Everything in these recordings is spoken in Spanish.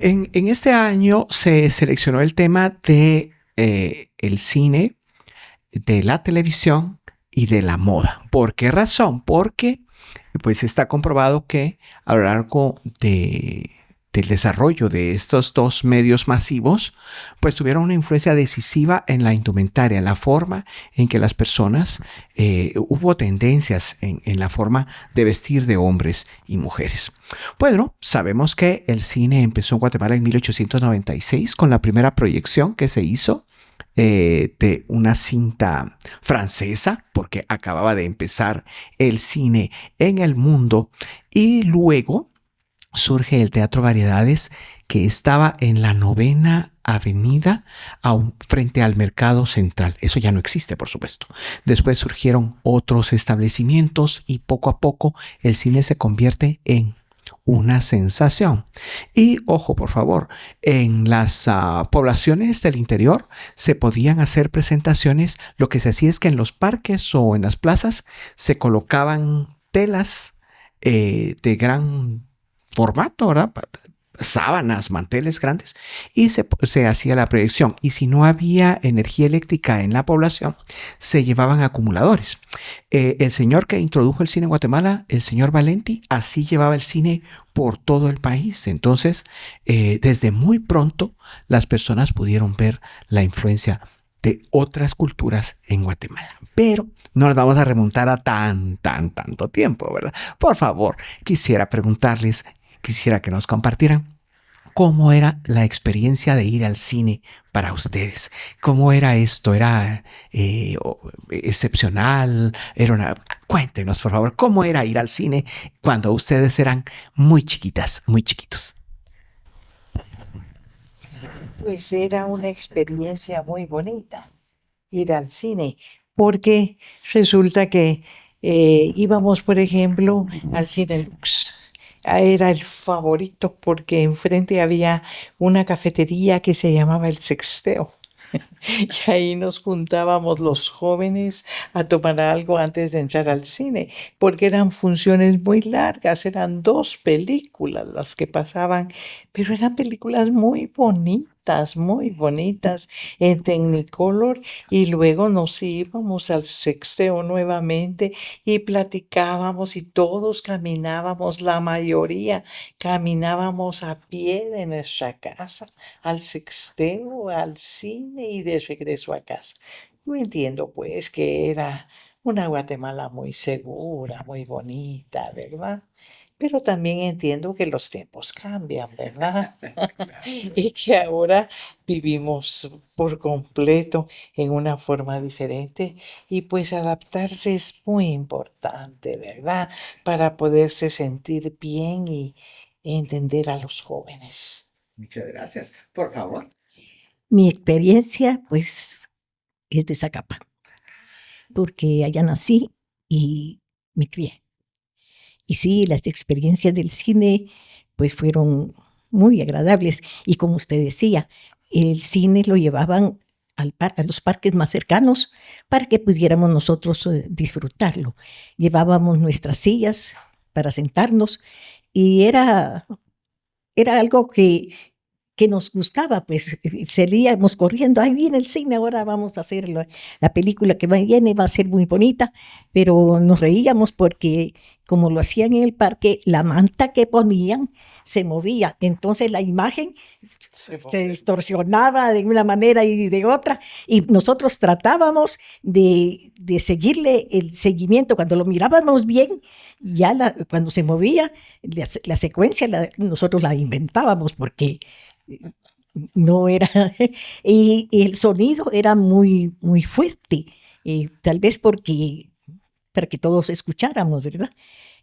En este año se seleccionó el tema de el cine, de la televisión y de la moda. ¿Por qué razón? Porque pues está comprobado que a lo largo del desarrollo de estos dos medios masivos, pues tuvieron una influencia decisiva en la indumentaria, en la forma en que las personas, hubo tendencias en la forma de vestir de hombres y mujeres. Bueno, sabemos que el cine empezó en Guatemala en 1896 con la primera proyección que se hizo de una cinta francesa, porque acababa de empezar el cine en el mundo, y luego surge el Teatro Variedades, que estaba en la 9ª Avenida frente al Mercado Central. Eso ya no existe, por supuesto. Después surgieron otros establecimientos y poco a poco el cine se convierte en una sensación. Y ojo, por favor, en las poblaciones del interior se podían hacer presentaciones. Lo que se hacía es que en los parques o en las plazas se colocaban telas de gran formato, ¿verdad? Sábanas, manteles grandes, y se hacía la proyección. Y si no había energía eléctrica en la población, se llevaban acumuladores. El señor que introdujo el cine en Guatemala, el señor Valenti, así llevaba el cine por todo el país. Entonces, desde muy pronto, las personas pudieron ver la influencia de otras culturas en Guatemala. Pero no nos vamos a remontar a tanto tiempo, ¿verdad? Por favor, quisiera preguntarles, quisiera que nos compartieran cómo era la experiencia de ir al cine para ustedes. ¿Cómo era esto? ¿Era excepcional? Cuéntenos, por favor, ¿cómo era ir al cine cuando ustedes eran muy chiquitas, muy chiquitos? Pues era una experiencia muy bonita ir al cine, porque resulta que íbamos, por ejemplo, al Cine Lux. Era el favorito porque enfrente había una cafetería que se llamaba El Sexteo. Y ahí nos juntábamos los jóvenes a tomar algo antes de entrar al cine, porque eran funciones muy largas, eran 2 películas las que pasaban, pero eran películas muy bonitas, en Technicolor, y luego nos íbamos al Sexteo nuevamente y platicábamos y todos caminábamos, la mayoría caminábamos a pie de nuestra casa al Sexteo, al cine y de regreso a casa. Yo entiendo pues que era una Guatemala muy segura, muy bonita, ¿verdad? Pero también entiendo que los tiempos cambian, ¿verdad? Y que ahora vivimos por completo en una forma diferente y pues adaptarse es muy importante, ¿verdad? Para poderse sentir bien y entender a los jóvenes. Muchas gracias. Por favor. Mi experiencia, pues, es de Zacapa, porque allá nací y me crié. Y sí, las experiencias del cine, pues, fueron muy agradables. Y como usted decía, el cine lo llevaban a los parques más cercanos para que pudiéramos nosotros disfrutarlo. Llevábamos nuestras sillas para sentarnos y era algo que nos gustaba, pues salíamos corriendo, ahí viene el cine, ahora vamos a hacer la película que viene, va a ser muy bonita, pero nos reíamos porque como lo hacían en el parque, la manta que ponían se movía, entonces la imagen se distorsionaba de una manera y de otra, y nosotros tratábamos de seguirle el seguimiento, cuando lo mirábamos bien, ya cuando se movía, la secuencia nosotros la inventábamos porque no era, y el sonido era muy, muy fuerte, tal vez para que todos escucháramos, ¿verdad?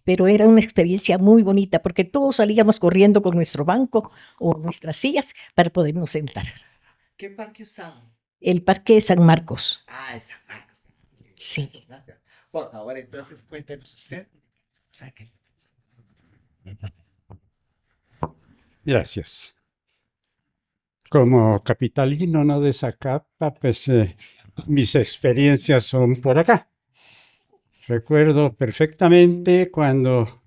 Pero era una experiencia muy bonita porque todos salíamos corriendo con nuestro banco o nuestras sillas para podernos sentar. ¿Qué parque usaban? El Parque de San Marcos. El San Marcos. Sí. Gracias. Por favor, entonces cuéntenos usted. Gracias. Como capitalino, no de Zacapa, pues mis experiencias son por acá. Recuerdo perfectamente cuando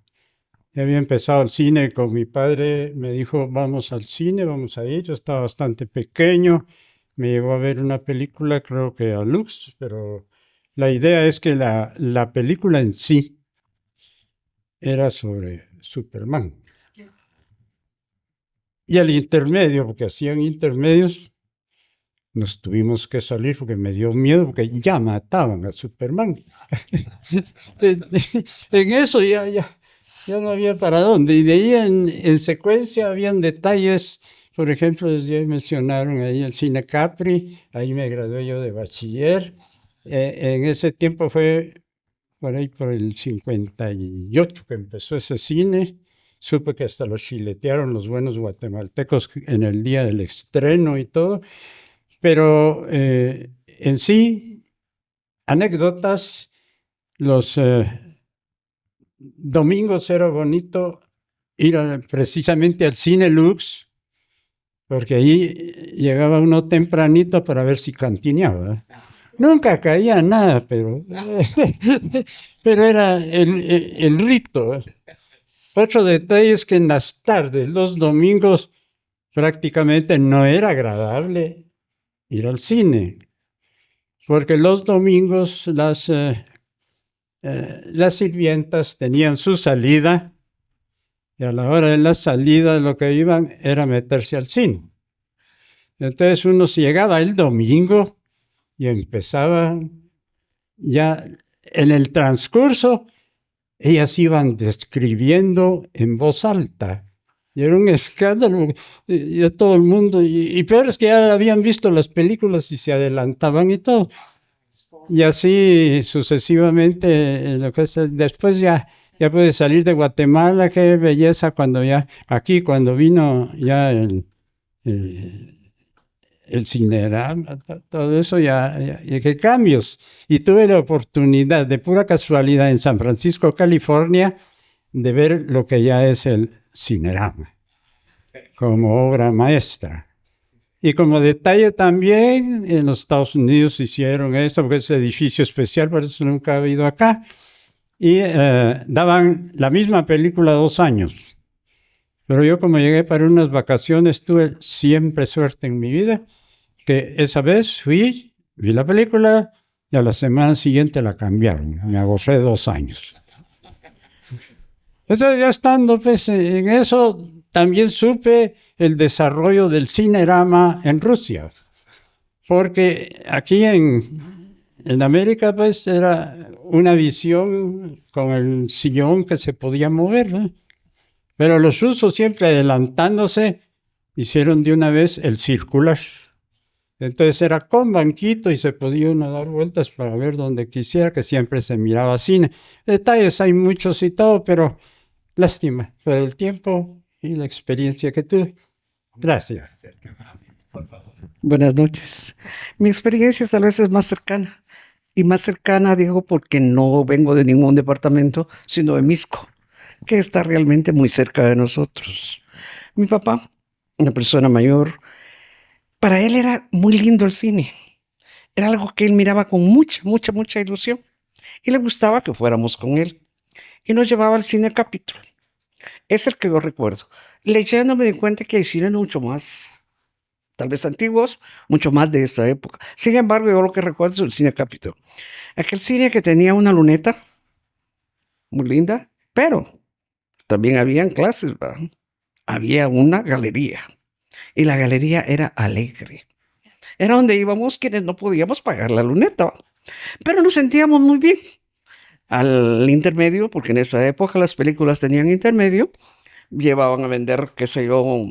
Ya había empezado el cine con mi padre, me dijo, vamos al cine, vamos a ir. Yo estaba bastante pequeño, me llevó a ver una película, creo que a Lux, pero la idea es que la película en sí era sobre Superman. Y al intermedio, porque hacían intermedios, nos tuvimos que salir porque me dio miedo, porque ya mataban a Superman. En eso ya no había para dónde. Y de ahí en secuencia habían detalles, por ejemplo, ya mencionaron ahí el Cine Capri, ahí me gradué yo de bachiller. En ese tiempo fue por ahí por el 58 que empezó ese cine. Supe que hasta los chiletearon los buenos guatemaltecos en el día del estreno y todo. Pero en sí, anécdotas, los domingos era bonito ir precisamente al Cine Lux, porque ahí llegaba uno tempranito para ver si cantineaba. Nunca caía nada, pero era el rito. Otro detalle es que en las tardes, los domingos, prácticamente no era agradable ir al cine, porque los domingos las sirvientas tenían su salida y a la hora de la salida lo que iban era meterse al cine. Entonces uno llegaba el domingo y empezaba ya en el transcurso, ellas iban describiendo en voz alta. Y era un escándalo, y todo el mundo, y peor es que ya habían visto las películas y se adelantaban y todo. Y así sucesivamente, después ya pude salir de Guatemala, qué belleza cuando cuando vino ya el Cinerama, todo eso qué cambios. Y tuve la oportunidad de pura casualidad en San Francisco, California, de ver lo que ya es el Cinerama, como obra maestra. Y como detalle también, en los Estados Unidos hicieron esto, porque es edificio especial, por eso nunca he ido acá. Y daban la misma película 2 años. Pero yo como llegué para unas vacaciones, tuve siempre suerte en mi vida, que esa vez fui, vi la película y a la semana siguiente la cambiaron. Me agorré 2 años. Entonces ya estando pues, en eso, también supe el desarrollo del Cinerama en Rusia, porque aquí en América pues era una visión con el sillón que se podía mover, ¿no? Pero los rusos siempre adelantándose hicieron de una vez el circular. Entonces era con banquito y se podía uno dar vueltas para ver donde quisiera, que siempre se miraba cine. Detalles hay muchos y todo, pero lástima por el tiempo y la experiencia que tuve. Gracias. Buenas noches. Mi experiencia tal vez es más cercana. Y más cercana, digo, porque no vengo de ningún departamento, sino de Misco, que está realmente muy cerca de nosotros. Mi papá, una persona mayor, para él era muy lindo el cine. Era algo que él miraba con mucha ilusión. Y le gustaba que fuéramos con él. Y nos llevaba al Cine Capitol. Es el que yo recuerdo. Leyendo me di cuenta que hay cines mucho más, tal vez antiguos, mucho más de esta época. Sin embargo, yo lo que recuerdo es el Cine Capitol. Aquel cine que tenía una luneta muy linda, pero también habían clases, ¿verdad? Había una galería y la galería era alegre. Era donde íbamos quienes no podíamos pagar la luneta, ¿verdad? Pero nos sentíamos muy bien. Al intermedio, porque en esa época las películas tenían intermedio, llevaban a vender, qué sé yo,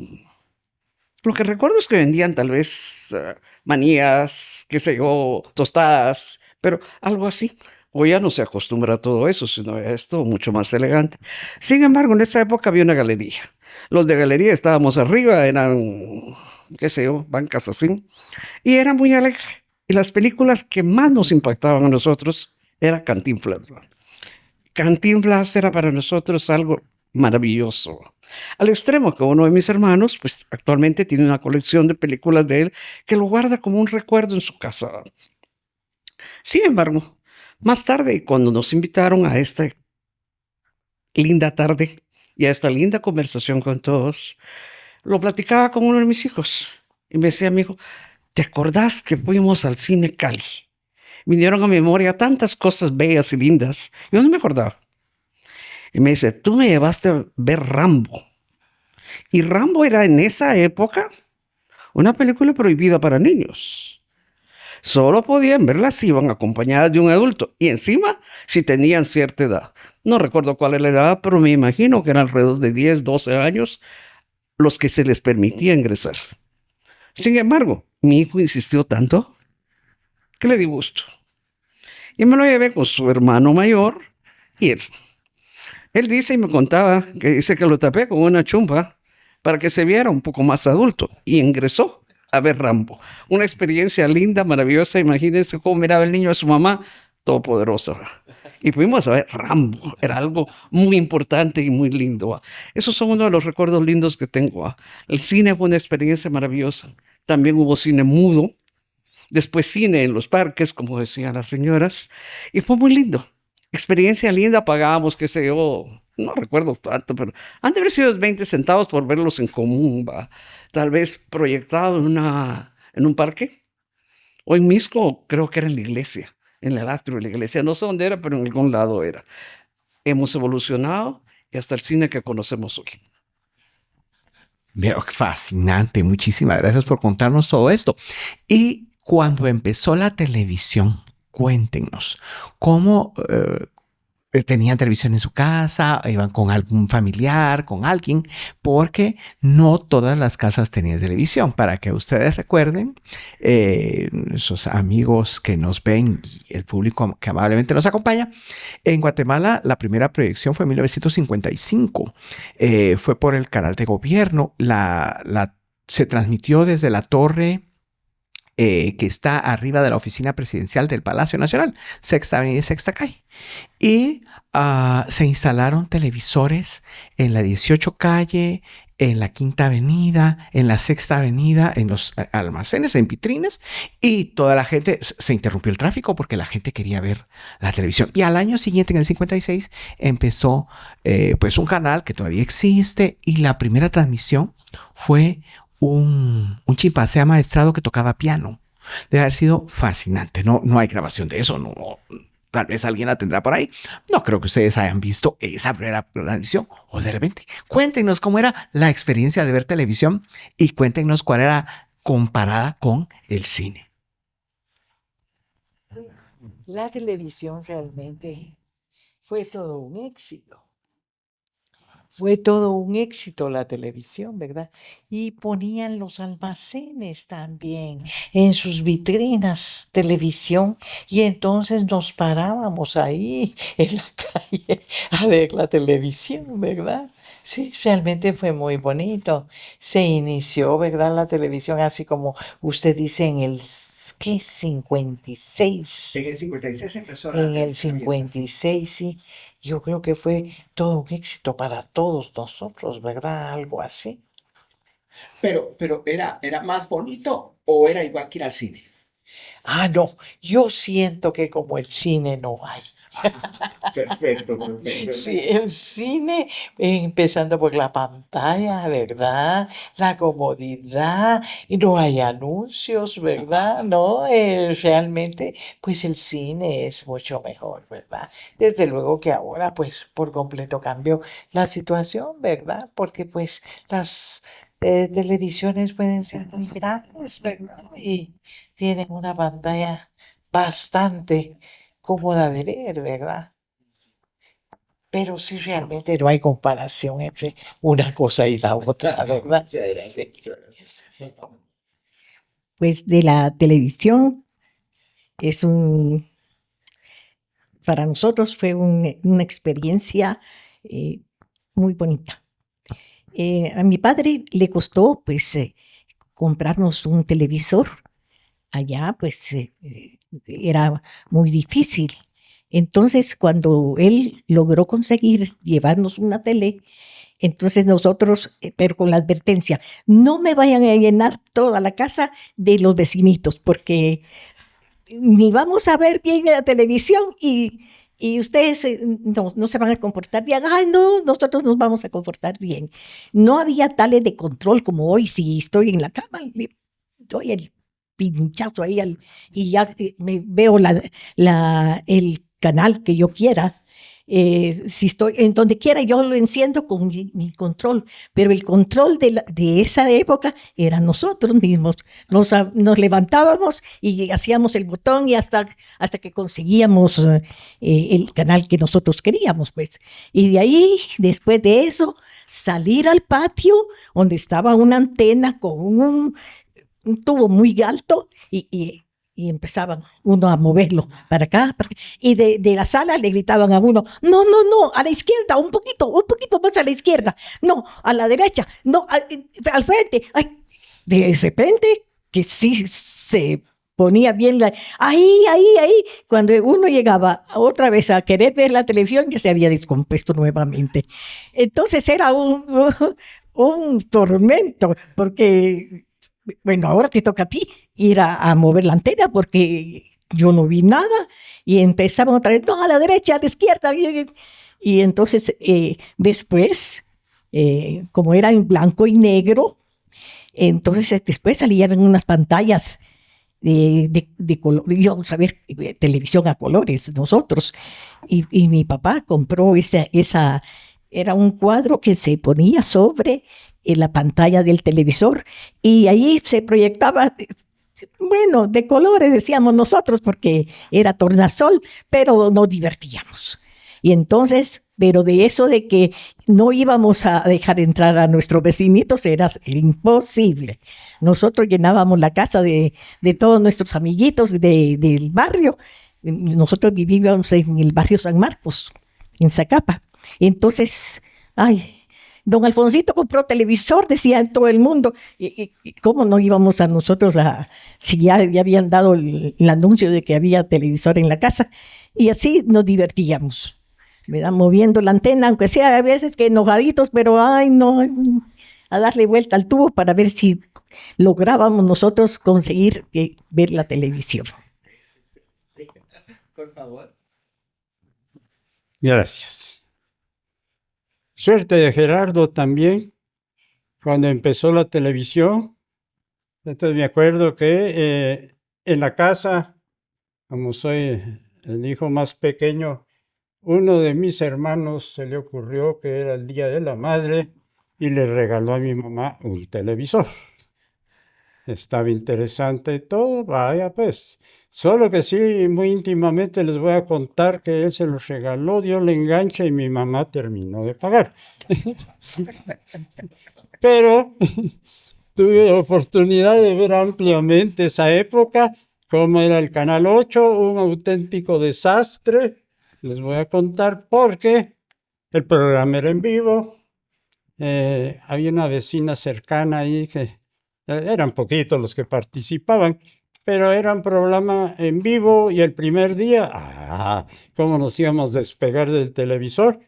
lo que recuerdo es que vendían tal vez manías, qué sé yo, tostadas, pero algo así. Hoy ya no se acostumbra a todo eso, sino a esto mucho más elegante. Sin embargo, en esa época había una galería. Los de galería estábamos arriba, eran, qué sé yo, bancas así, y era muy alegre. Y las películas que más nos impactaban a nosotros era Cantinflas. Cantinflas era para nosotros algo maravilloso. Al extremo que uno de mis hermanos, pues actualmente tiene una colección de películas de él que lo guarda como un recuerdo en su casa. Sin embargo, más tarde, cuando nos invitaron a esta linda tarde y a esta linda conversación con todos, lo platicaba con uno de mis hijos. Y me decía, mi hijo, ¿te acordás que fuimos al cine Cali? Vinieron a mi memoria tantas cosas bellas y lindas. Yo no me acordaba. Y me dice, tú me llevaste a ver Rambo. Y Rambo era en esa época una película prohibida para niños. Solo podían verla si iban acompañadas de un adulto. Y encima, si tenían cierta edad. No recuerdo cuál era la edad, pero me imagino que eran alrededor de 10, 12 años los que se les permitía ingresar. Sin embargo, mi hijo insistió tanto que le di gusto. Y me lo llevé con su hermano mayor y él dice y me contaba que dice que lo tapé con una chumpa para que se viera un poco más adulto y ingresó a ver Rambo. Una experiencia linda, maravillosa. Imagínense cómo miraba el niño a su mamá, todopoderosa. Y fuimos a ver Rambo. Era algo muy importante y muy lindo. Esos son uno de los recuerdos lindos que tengo. El cine fue una experiencia maravillosa. También hubo cine mudo. Después cine en los parques, como decían las señoras. Y fue muy lindo. Experiencia linda, pagábamos, qué sé yo, no recuerdo tanto, pero han de haber sido 20 centavos por verlos en común, ¿va? Tal vez proyectado en un parque, o en Misco, creo que era en la iglesia, en el atrio de la iglesia, no sé dónde era, pero en algún lado era. Hemos evolucionado y hasta el cine que conocemos hoy. Pero fascinante, muchísimas gracias por contarnos todo esto. Y cuando empezó la televisión, cuéntenos, ¿cómo tenían televisión en su casa? ¿Iban con algún familiar, con alguien? Porque no todas las casas tenían televisión. Para que ustedes recuerden, esos amigos que nos ven y el público que amablemente nos acompaña, en Guatemala la primera proyección fue en 1955. Fue por el canal de gobierno. Se transmitió desde la torre que está arriba de la oficina presidencial del Palacio Nacional, Sexta Avenida y Sexta Calle. Y se instalaron televisores en la 18 Calle, en la Quinta Avenida, en la Sexta Avenida, en los almacenes, en vitrines, y toda la gente, se interrumpió el tráfico porque la gente quería ver la televisión. Y al año siguiente, en el 56, empezó pues un canal que todavía existe, y la primera transmisión fue un chimpancé amaestrado que tocaba piano. Debe haber sido fascinante. No hay grabación de eso. No, tal vez alguien la tendrá por ahí. No creo que ustedes hayan visto esa primera transmisión. O de repente, cuéntenos cómo era la experiencia de ver televisión y cuéntenos cuál era comparada con el cine. La televisión realmente fue todo un éxito. Fue todo un éxito la televisión, ¿verdad? Y ponían los almacenes también en sus vitrinas televisión, y entonces nos parábamos ahí en la calle a ver la televisión, ¿verdad? Sí, realmente fue muy bonito. Se inició, ¿verdad? La televisión, así como usted dice, en el, ¿qué? 56. En el 56 empezó En el 56, sí. Yo creo que fue todo un éxito para todos nosotros, ¿verdad? Algo así. Pero ¿era más bonito o era igual que ir al cine? Ah, no, yo siento que como el cine no hay. Perfecto. Sí, el cine, empezando por la pantalla, ¿verdad? La comodidad, y no hay anuncios, ¿verdad? No, realmente, pues el cine es mucho mejor, ¿verdad? Desde luego que ahora, pues, por completo cambió la situación, ¿verdad? Porque, pues, las televisiones pueden ser muy grandes, ¿verdad? Y tienen una pantalla bastante cómoda de ver, ¿verdad? Pero sí, realmente no hay comparación entre una cosa y la otra, ¿verdad? Sí. Pues de la televisión es para nosotros fue una experiencia muy bonita. A mi padre le costó pues comprarnos un televisor. Allá pues era muy difícil. Entonces cuando él logró conseguir llevarnos una tele, entonces nosotros, pero con la advertencia, no me vayan a llenar toda la casa de los vecinitos, porque ni vamos a ver bien la televisión y y ustedes no se van a comportar bien. Ay, no, nosotros nos vamos a comportar bien. No había tales de control como hoy. Si estoy en la cama, le doy el pinchazo ahí y ya me veo el canal que yo quiera. Si estoy en donde quiera, yo lo enciendo con mi control, pero el control de esa época era nosotros mismos. Nos levantábamos y hacíamos el botón y hasta que conseguíamos el canal que nosotros queríamos, pues. Y de ahí, después de eso, salir al patio donde estaba una antena con un tubo muy alto y empezaban uno a moverlo para acá. Y de la sala le gritaban a uno, no, no, no, a la izquierda, un poquito más a la izquierda, no, a la derecha, no, al frente. Ay, de repente, que sí se ponía bien ahí. Cuando uno llegaba otra vez a querer ver la televisión, ya se había descompuesto nuevamente. Entonces era un tormento, porque, bueno, ahora te toca a ti ir a mover la antena, porque yo no vi nada, y empezaban otra vez, no, a la derecha, a la izquierda, y entonces después, como era en blanco y negro, entonces después salían unas pantallas de color, íbamos a ver televisión a colores nosotros, y mi papá compró era un cuadro que se ponía sobre la pantalla del televisor, y ahí se proyectaba, bueno, de colores decíamos nosotros, porque era tornasol, pero nos divertíamos. Y entonces, pero de eso de que no íbamos a dejar entrar a nuestros vecinitos era imposible. Nosotros llenábamos la casa de todos nuestros amiguitos del barrio. Nosotros vivíamos en el barrio San Marcos, en Zacapa. Entonces, ay, don Alfonsito compró televisor, decía todo el mundo. ¿Y cómo no íbamos a nosotros si ya habían dado el anuncio de que había televisor en la casa? Y así nos divertíamos, ¿verdad? Moviendo la antena, aunque sea a veces que enojaditos, pero ay, no, a darle vuelta al tubo para ver si lográbamos nosotros conseguir ver la televisión. Por favor. Gracias. Suerte de Gerardo también, cuando empezó la televisión. Entonces me acuerdo que en la casa, como soy el hijo más pequeño, uno de mis hermanos se le ocurrió que era el Día de la Madre y le regaló a mi mamá un televisor. Estaba interesante y todo, vaya pues. Solo que sí, muy íntimamente les voy a contar que él se los regaló, dio el enganche y mi mamá terminó de pagar. Pero tuve la oportunidad de ver ampliamente esa época, cómo era el Canal 8, un auténtico desastre. Les voy a contar porque el programa era en vivo. Había una vecina cercana ahí que eran poquitos los que participaban, pero era un programa en vivo y el primer día, cómo nos íbamos a despegar del televisor.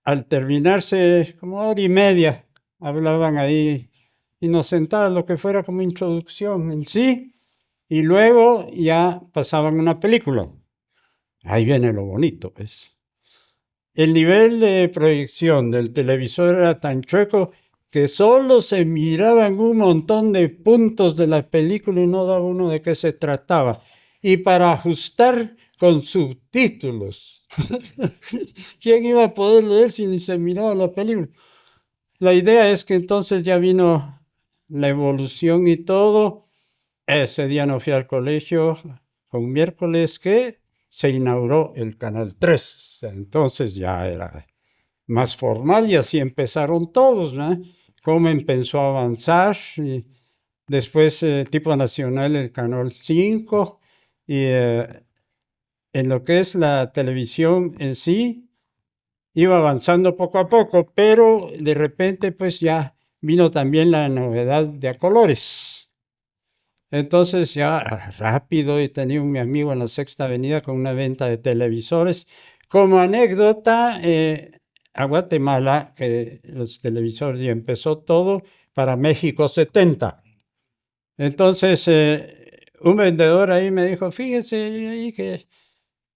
Al terminarse como hora y media, hablaban ahí y nos sentaban lo que fuera como introducción en sí, y luego ya pasaban una película. Ahí viene lo bonito, pues. El nivel de proyección del televisor era tan chueco que solo se miraban un montón de puntos de la película y no daba uno de qué se trataba. Y para ajustar con subtítulos. ¿Quién iba a poder leer si ni se miraba la película? La idea es que entonces ya vino la evolución y todo. Ese día no fui al colegio, fue un miércoles que se inauguró el Canal 3. Entonces ya era más formal y así empezaron todos, ¿no? Cómo empezó a avanzar y después tipo nacional el Canal 5 y en lo que es la televisión en sí iba avanzando poco a poco, pero de repente pues ya vino también la novedad de a colores. Entonces ya rápido, y tenía un mi amigo en la Sexta Avenida con una venta de televisores. Como anécdota, a Guatemala, que los televisores ya empezó todo para México 70. Entonces un vendedor ahí me dijo, fíjese ahí que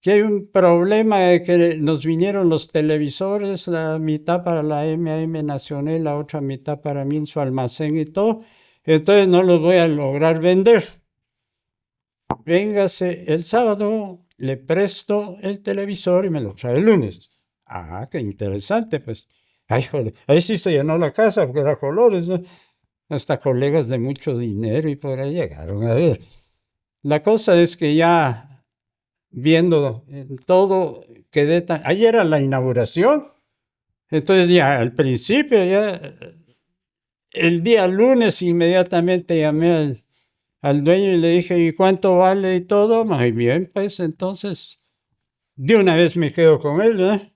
que hay un problema de que nos vinieron los televisores, la mitad para la M.A.M. Nacional, la otra mitad para mí en su almacén y todo, entonces no los voy a lograr vender. Véngase el sábado, le presto el televisor y me lo trae el lunes. Ah, qué interesante, pues. Ay, joder, ahí sí se llenó la casa porque era colores, ¿no? Hasta colegas de mucho dinero y por ahí llegaron a ver. La cosa es que ya viendo todo, quedé tan... Ahí era la inauguración. Entonces ya al principio, ya el día lunes inmediatamente llamé al dueño y le dije, ¿y cuánto vale y todo? Muy bien, pues entonces de una vez me quedo con él, ¿verdad?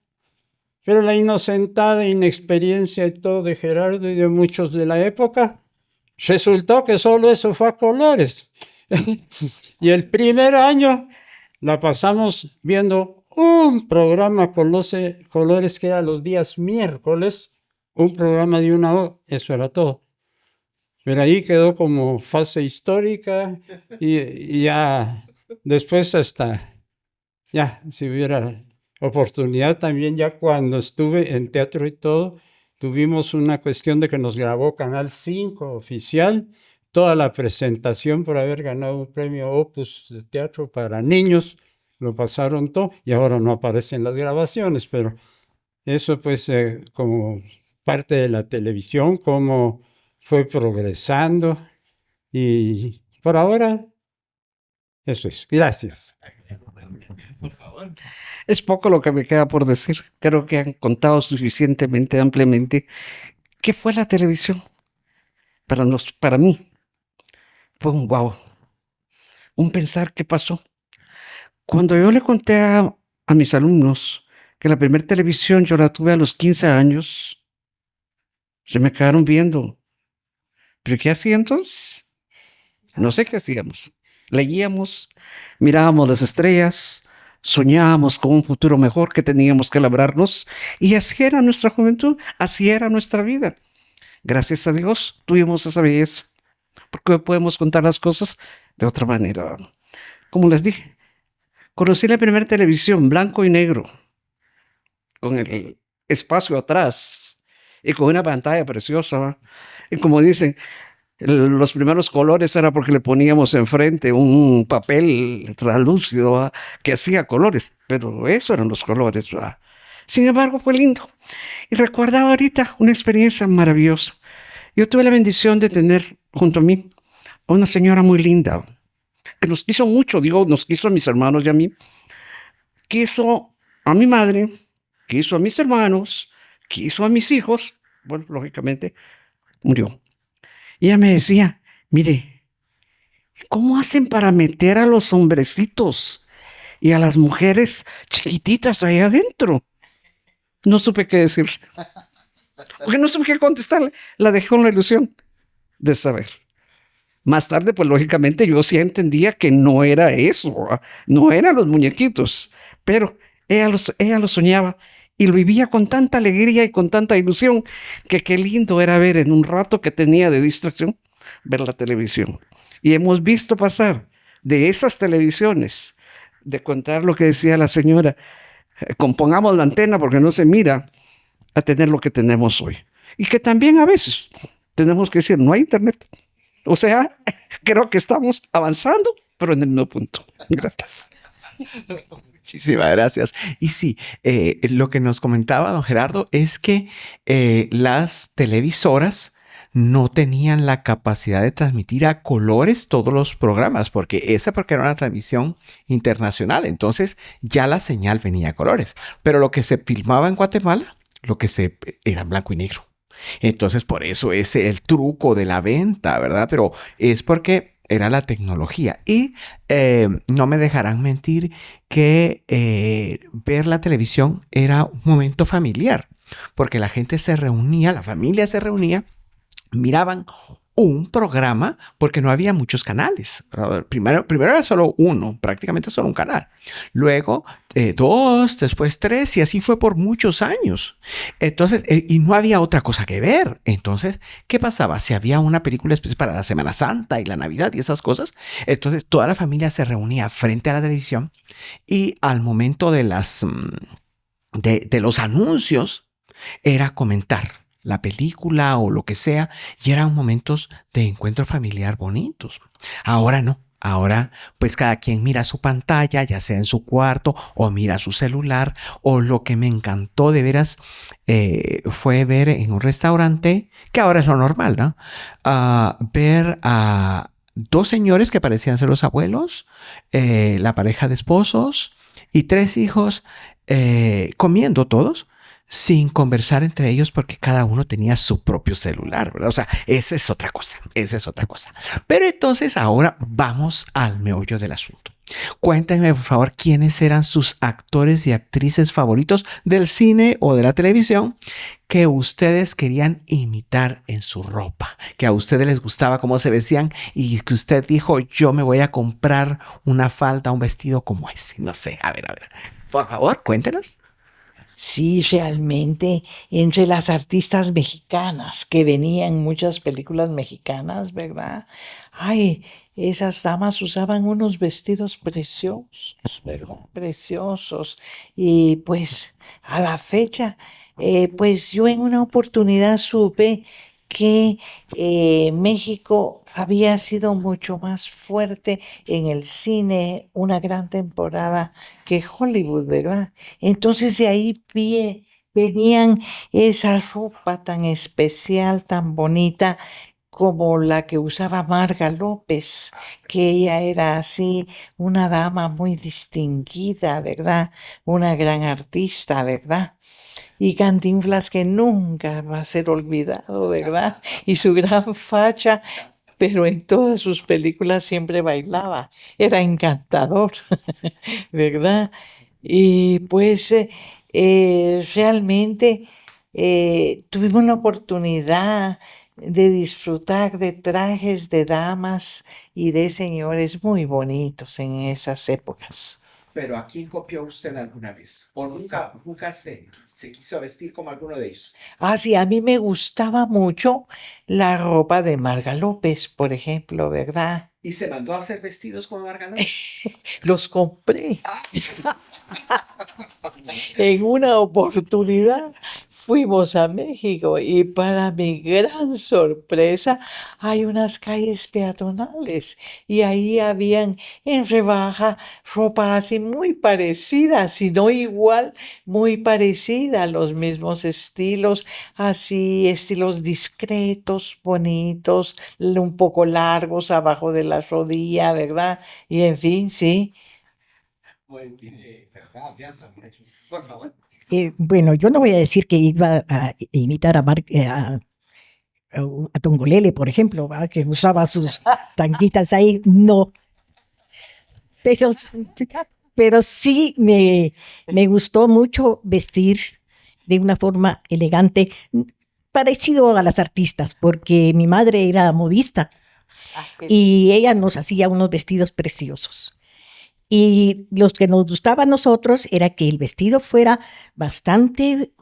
Pero la inocentada inexperiencia y todo de Gerardo y de muchos de la época, resultó que solo eso fue a colores. Y el primer año la pasamos viendo un programa con los colores que era los días miércoles, un programa de 1 hora, eso era todo. Pero ahí quedó como fase histórica y ya después hasta, ya, si hubiera oportunidad también, ya cuando estuve en teatro y todo, tuvimos una cuestión de que nos grabó Canal 5 oficial, toda la presentación por haber ganado un premio Opus de teatro para niños, lo pasaron todo y ahora no aparecen las grabaciones, pero eso pues como parte de la televisión, como fue progresando y por ahora eso es. Gracias. Por favor. Es poco lo que me queda por decir. Creo que han contado suficientemente ampliamente qué fue la televisión. Para mí, fue un wow, un pensar qué pasó. Cuando yo le conté a mis alumnos que la primera televisión yo la tuve a los 15 años, se me quedaron viendo. ¿Pero qué hacía entonces? No sé qué hacíamos. Leíamos, mirábamos las estrellas, soñábamos con un futuro mejor que teníamos que labrarnos y así era nuestra juventud, así era nuestra vida. Gracias a Dios tuvimos esa belleza, porque hoy podemos contar las cosas de otra manera. Como les dije, conocí la primera televisión blanco y negro, con el espacio atrás y con una pantalla preciosa. Y como dicen, los primeros colores era porque le poníamos enfrente un papel translúcido que hacía colores, pero eso eran los colores. Sin embargo, fue lindo. Y recordaba ahorita una experiencia maravillosa. Yo tuve la bendición de tener junto a mí a una señora muy linda, que nos quiso mucho, nos quiso a mis hermanos y a mí, quiso a mi madre, quiso a mis hermanos, quiso a mis hijos, bueno, lógicamente, murió. Y ella me decía, mire, ¿cómo hacen para meter a los hombrecitos y a las mujeres chiquititas ahí adentro? No supe qué decir, porque no supe qué contestarle. La dejé con la ilusión de saber. Más tarde, pues lógicamente yo sí entendía que no era eso, no eran los muñequitos, pero ella lo soñaba y lo vivía con tanta alegría y con tanta ilusión que qué lindo era ver en un rato que tenía de distracción, ver la televisión. Y hemos visto pasar de esas televisiones, de contar lo que decía la señora, compongamos la antena porque no se mira, a tener lo que tenemos hoy. Y que también a veces tenemos que decir, no hay internet. O sea, creo que estamos avanzando, pero en el mismo punto. Gracias. Muchísimas gracias. Y sí, lo que nos comentaba don Gerardo es que las televisoras no tenían la capacidad de transmitir a colores todos los programas, porque era una transmisión internacional, entonces ya la señal venía a colores. Pero lo que se filmaba en Guatemala, era en blanco y negro. Entonces, por eso es el truco de la venta, ¿verdad? Pero es porque era la tecnología. Y no me dejarán mentir que ver la televisión era un momento familiar, porque la gente se reunía, la familia se reunía, miraban un programa porque no había muchos canales. Primero era solo uno, prácticamente solo un canal. Luego 2, después 3 y así fue por muchos años. Entonces, y no había otra cosa que ver. Entonces, ¿qué pasaba? Si había una película especial para la Semana Santa y la Navidad y esas cosas, entonces toda la familia se reunía frente a la televisión y al momento de de los anuncios era comentar la película o lo que sea, y eran momentos de encuentro familiar bonitos. Ahora no. Ahora, pues cada quien mira su pantalla, ya sea en su cuarto o mira su celular, o lo que me encantó de veras fue ver en un restaurante, que ahora es lo normal, ¿no? Ver a dos señores que parecían ser los abuelos, la pareja de esposos y 3 hijos comiendo todos, sin conversar entre ellos porque cada uno tenía su propio celular, ¿verdad? O sea, esa es otra cosa, esa es otra cosa. Pero entonces ahora vamos al meollo del asunto. Cuéntenme, por favor, quiénes eran sus actores y actrices favoritos del cine o de la televisión que ustedes querían imitar en su ropa, que a ustedes les gustaba cómo se vestían y que usted dijo, yo me voy a comprar una falda, un vestido como ese. No sé, a ver. Por favor, cuéntenos. Sí, realmente, entre las artistas mexicanas, que venían muchas películas mexicanas, ¿verdad? Ay, esas damas usaban unos vestidos preciosos, ¿verdad? Preciosos. Y pues a la fecha, pues yo en una oportunidad supe que México había sido mucho más fuerte en el cine una gran temporada que Hollywood, ¿verdad? Entonces de ahí venían esa ropa tan especial, tan bonita, como la que usaba Marga López, que ella era así una dama muy distinguida, ¿verdad? Una gran artista, ¿verdad? Y Cantinflas que nunca va a ser olvidado, ¿verdad? Y su gran facha, pero en todas sus películas siempre bailaba, era encantador, ¿verdad? Y pues realmente tuvimos la oportunidad de disfrutar de trajes de damas y de señores muy bonitos en esas épocas. Pero ¿a quién copió usted alguna vez? ¿O nunca se quiso vestir como alguno de ellos? Ah, sí, a mí me gustaba mucho la ropa de Marga López, por ejemplo, ¿verdad? ¿Y se mandó a hacer vestidos como Marga López? Los compré. En una oportunidad fuimos a México y para mi gran sorpresa hay unas calles peatonales y ahí habían en rebaja ropa así muy parecida, si no igual, muy parecida, los mismos estilos, así estilos discretos, bonitos, un poco largos abajo de la rodilla, ¿verdad? Y en fin, sí. Muy bien, ¿verdad? Por favor. Bueno, yo no voy a decir que iba a imitar a Tongolele, por ejemplo, ¿va? Que usaba sus tanguitas ahí, no. Pero, pero sí me gustó mucho vestir de una forma elegante, parecido a las artistas, porque mi madre era modista y ella nos hacía unos vestidos preciosos. Y los que nos gustaba a nosotros era que el vestido fuera bastante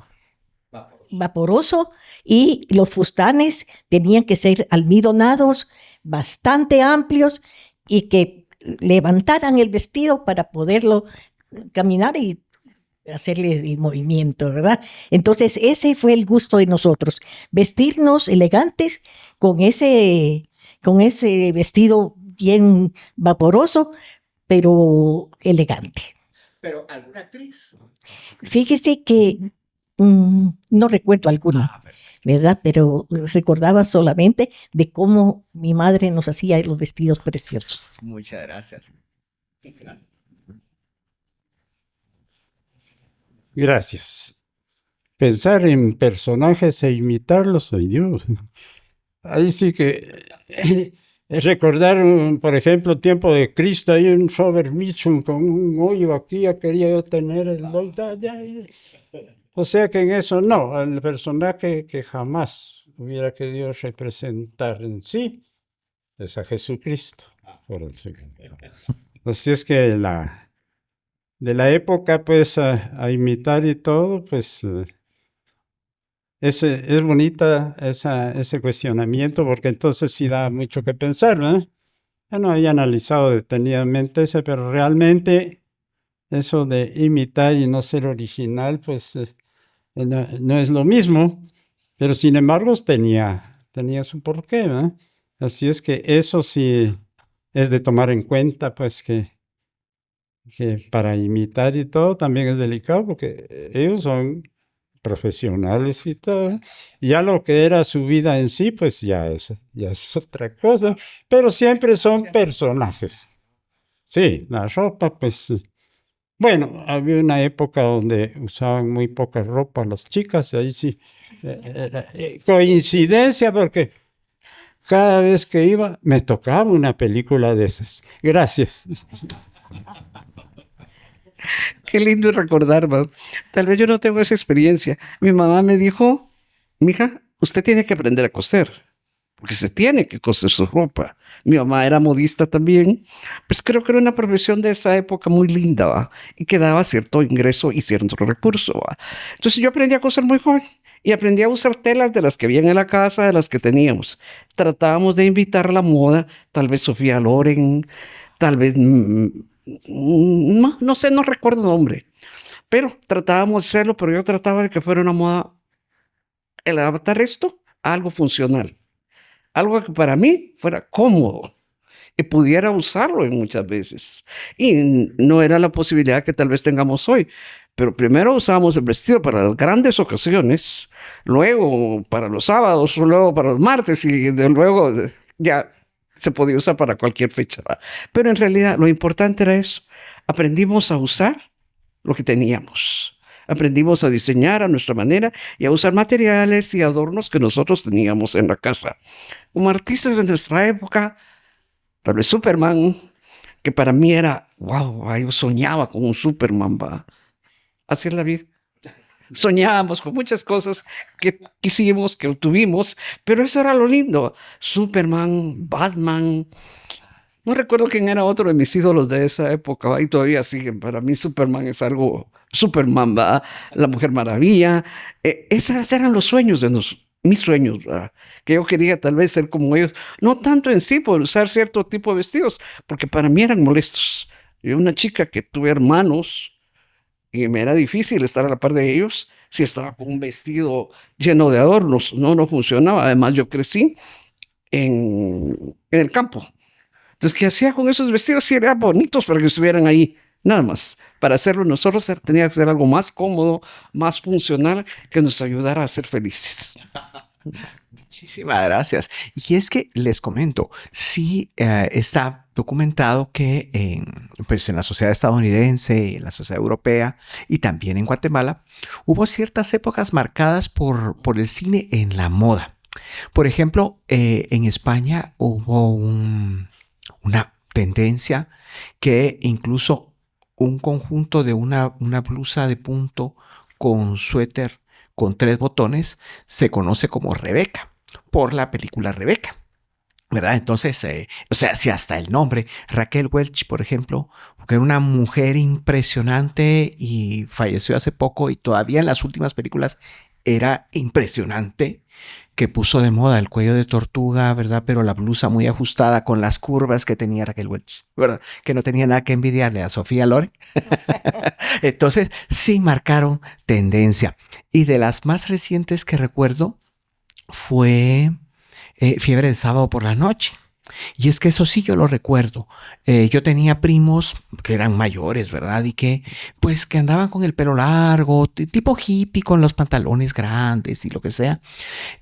vaporoso y los fustanes tenían que ser almidonados, bastante amplios y que levantaran el vestido para poderlo caminar y hacerle el movimiento, ¿verdad? Entonces ese fue el gusto de nosotros, vestirnos elegantes con ese vestido bien vaporoso, pero elegante. ¿Pero alguna actriz? Fíjese que no recuerdo alguna, ¿verdad? Pero recordaba solamente de cómo mi madre nos hacía los vestidos preciosos. Muchas gracias. Gracias. Pensar en personajes e imitarlos, ay Dios. Ahí sí que recordar, por ejemplo, tiempo de Cristo, hay un Robert Mitchum con un hoyo aquí, ya quería yo tener o sea que en eso no, el personaje que jamás hubiera querido representar en sí es a Jesucristo. Así es que de la época, pues, a imitar y todo, pues, es bonita ese cuestionamiento, porque entonces sí da mucho que pensar, ¿no? Ya no había analizado detenidamente ese, pero realmente eso de imitar y no ser original, pues, no es lo mismo, pero sin embargo tenía su porqué, ¿no? Así es que eso sí es de tomar en cuenta, pues, que para imitar y todo también es delicado, porque ellos son profesionales y todo. Y ya lo que era su vida en sí, pues ya es otra cosa, pero siempre son personajes. Sí, la ropa, pues, bueno, había una época donde usaban muy poca ropa las chicas, y ahí sí, coincidencia, porque cada vez que iba me tocaba una película de esas. Gracias. Qué lindo es recordar, ¿va? Tal vez yo no tengo esa experiencia. Mi mamá me dijo, mija, usted tiene que aprender a coser, porque se tiene que coser su ropa. Mi mamá era modista también, pues creo que era una profesión de esa época muy linda, ¿va? Y que daba cierto ingreso y cierto recurso, ¿va? Entonces yo aprendí a coser muy joven y aprendí a usar telas de las que habían en la casa, de las que teníamos. Tratábamos de invitar la moda, tal vez Sofía Loren, tal vez, no sé, no recuerdo el nombre, pero tratábamos de hacerlo, pero yo trataba de que fuera una moda, el adaptar esto a algo funcional, algo que para mí fuera cómodo y pudiera usarlo en muchas veces. Y no era la posibilidad que tal vez tengamos hoy. Pero primero usábamos el vestido para las grandes ocasiones, luego para los sábados, luego para los martes y luego ya se podía usar para cualquier fecha. ¿Va? Pero en realidad lo importante era eso. Aprendimos a usar lo que teníamos. Aprendimos a diseñar a nuestra manera y a usar materiales y adornos que nosotros teníamos en la casa. Como artistas de nuestra época, tal vez Superman, que para mí era, wow, yo soñaba con un Superman, va. Así es la vida. Soñábamos con muchas cosas que quisimos, que tuvimos, pero eso era lo lindo. Superman, Batman. No recuerdo quién era otro de mis ídolos de esa época, ¿va? Y todavía siguen. Para mí Superman es algo, Superman, ¿va? La Mujer Maravilla. Esos eran los sueños de mis sueños, ¿va? Que yo quería tal vez ser como ellos. No tanto en sí por usar cierto tipo de vestidos, porque para mí eran molestos. Yo una chica que tuve hermanos y me era difícil estar a la par de ellos si estaba con un vestido lleno de adornos. No funcionaba. Además, yo crecí en el campo. Entonces, ¿qué hacía con esos vestidos? Sí, eran bonitos para que estuvieran ahí, nada más. Para hacerlo nosotros tenía que ser algo más cómodo, más funcional, que nos ayudara a ser felices. Muchísimas gracias. Y es que les comento, sí está documentado que pues en la sociedad estadounidense, en la sociedad europea y también en Guatemala, hubo ciertas épocas marcadas por el cine en la moda. Por ejemplo, en España hubo una tendencia que incluso un conjunto de una blusa de punto con suéter con 3 botones se conoce como Rebeca, por la película Rebeca, ¿verdad? Entonces, o sea, si hasta el nombre, Raquel Welch, por ejemplo, que era una mujer impresionante y falleció hace poco y todavía en las últimas películas era impresionante, que puso de moda el cuello de tortuga, ¿verdad? Pero la blusa muy ajustada con las curvas que tenía Raquel Welch, ¿verdad? Que no tenía nada que envidiarle a Sofía Loren. Entonces, sí marcaron tendencia. Y de las más recientes que recuerdo fue Fiebre de Sábado por la Noche. Y es que eso sí yo lo recuerdo. Yo tenía primos que eran mayores, ¿verdad? Y que pues que andaban con el pelo largo, tipo hippie, con los pantalones grandes y lo que sea.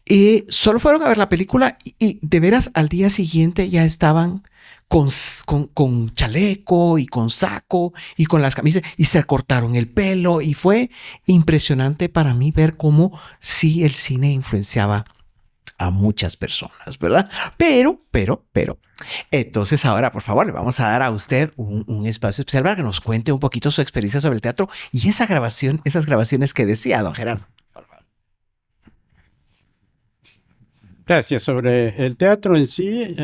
Y solo fueron a ver la película y de veras al día siguiente ya estaban con chaleco y con saco y con las camisas y se cortaron el pelo y fue impresionante para mí ver cómo sí el cine influenciaba a muchas personas, ¿verdad? Pero, entonces ahora, por favor, le vamos a dar a usted un espacio especial para que nos cuente un poquito su experiencia sobre el teatro y esas grabaciones que decía don Gerardo. Gracias. Sobre el teatro en sí,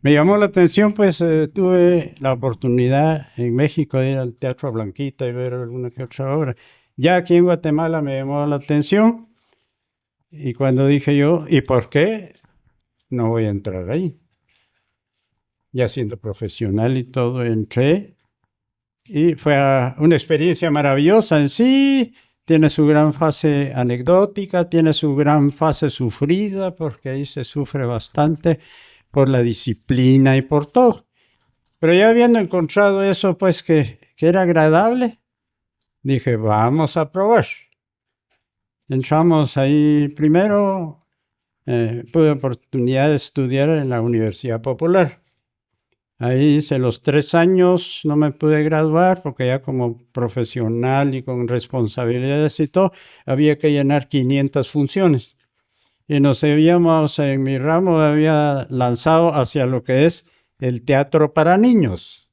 me llamó la atención, pues tuve la oportunidad en México de ir al Teatro Blanquita y ver alguna que otra obra. Ya aquí en Guatemala me llamó la atención y cuando dije yo, ¿y por qué no voy a entrar ahí? Ya siendo profesional y todo, entré y fue una experiencia maravillosa en sí. Tiene su gran fase anecdótica, tiene su gran fase sufrida, porque ahí se sufre bastante por la disciplina y por todo. Pero ya habiendo encontrado eso, pues que era agradable, dije, vamos a probar. Entramos ahí primero, tuve oportunidad de estudiar en la Universidad Popular. Ahí hice los 3 años, no me pude graduar porque ya como profesional y con responsabilidades y todo, había que llenar 500 funciones. Y nos habíamos, en mi ramo, había lanzado hacia lo que es el teatro para niños.